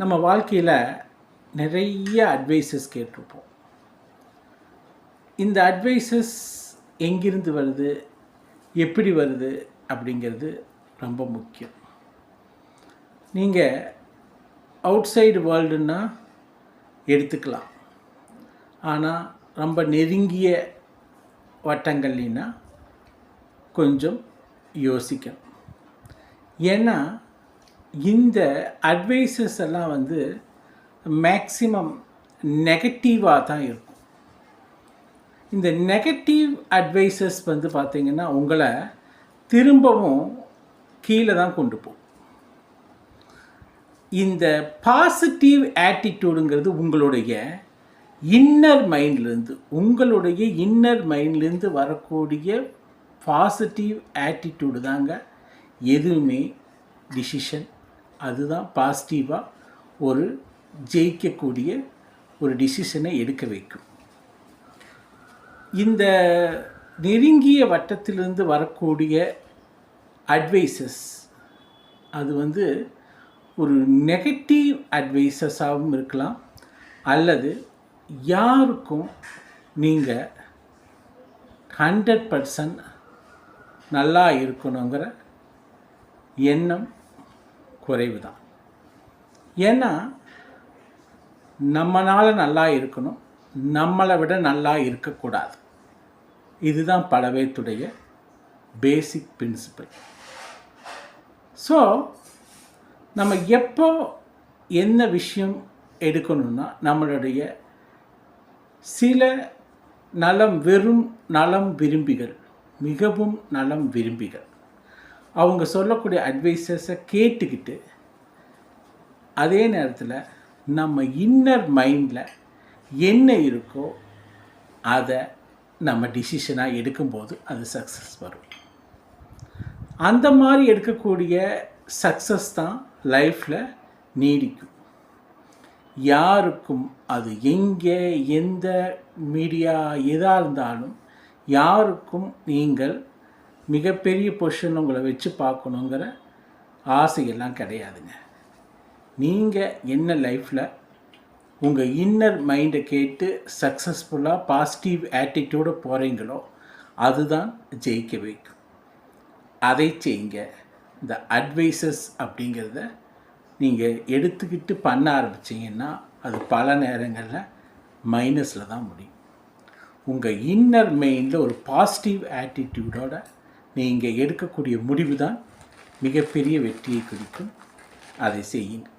நம்ம வாழ்க்கையில் நிறைய அட்வைசஸ் கேட்டிருப்போம். இந்த அட்வைசஸ் எங்கிருந்து வருது, எப்படி வருது அப்படிங்கிறது ரொம்ப முக்கியம். நீங்கள் அவுட் சைடு வேர்ல்டுன்னா எடுத்துக்கலாம், ஆனால் ரொம்ப நெருங்கிய வட்டங்கள்னா கொஞ்சம் யோசிக்கணும். ஏன்னா இந்த அட்வைசஸ் எல்லாம் மேக்சிமம் நெகட்டிவாக தான் இருக்கும். இந்த நெகட்டிவ் அட்வைசஸ் பார்த்திங்கன்னா உங்களை திரும்பவும் கீழே தான் கொண்டு போகும். இந்த பாசிட்டிவ் ஆட்டிடியூடுங்கிறது உங்களுடைய இன்னர் மைண்ட்லேருந்து வரக்கூடிய பாசிட்டிவ் ஆட்டிடியூடு தாங்க எதுவுமே டிசிஷன். அதுதான் பாசிட்டிவாக ஒரு ஜெயிக்கக்கூடிய ஒரு டிசிஷனை எடுக்க வைக்கும். இந்த நெருங்கிய வட்டத்திலிருந்து வரக்கூடிய அட்வைசஸ் அது ஒரு நெகட்டிவ் அட்வைசஸாகவும் இருக்கலாம், அல்லது யாருக்கும் நீங்கள் 100% நல்லா இருக்கணுங்கிற எண்ணம் குறைவு தான். ஏன்னா நம்மளால் நல்லா இருக்கணும், நம்மளை விட நல்லா இருக்கக்கூடாது. இதுதான் பல பேர்த்துடைய பேசிக் பிரின்சிபல். ஸோ நம்ம எப்போ என்ன விஷயம் எடுக்கணும்னா, நம்மளுடைய சில வெறும் நலம் விரும்பிகள், மிகவும் நலம் விரும்பிகள், அவங்க சொல்லக்கூடிய அட்வைஸஸை கேட்டுக்கிட்டு அதே நேரத்தில் நம்ம இன்னர் மைண்டில் என்ன இருக்கோ அதை நம்ம டிசிஷனாக எடுக்கும்போது அது சக்ஸஸ் வரும். அந்த மாதிரி எடுக்கக்கூடிய சக்ஸஸ் தான் லைஃப்பில் நீடிக்கும். யாருக்கும் அது எங்கே எந்த மீடியா எதாக இருந்தாலும் யாருக்கும் நீங்கள் மிகப்பெரிய பொசிஷன் உங்களை வச்சு பார்க்கணுங்கிற ஆசையெல்லாம் கிடையாதுங்க. நீங்கள் என்ன லைஃப்பில் உங்கள் இன்னர் மைண்டை கேட்டு சக்ஸஸ்ஃபுல்லாக பாசிட்டிவ் ஆட்டிடியூடு போகிறீங்களோ அதுதான் ஜெயிக்க வைக்கும். அதை செய்யுங்க. இந்த அட்வைசஸ் அப்படிங்கிறத நீங்கள் எடுத்துக்கிட்டு பண்ண ஆரம்பிச்சிங்கன்னா அது பல நேரங்களில் மைனஸில் தான் முடியும். உங்கள் இன்னர் மைண்டில் ஒரு பாசிட்டிவ் ஆட்டிடியூடோட நீங்கள் எடுக்கக்கூடிய முடிவு தான் மிகப்பெரிய வெற்றியை குறிக்கும். அதை செய்யுங்க.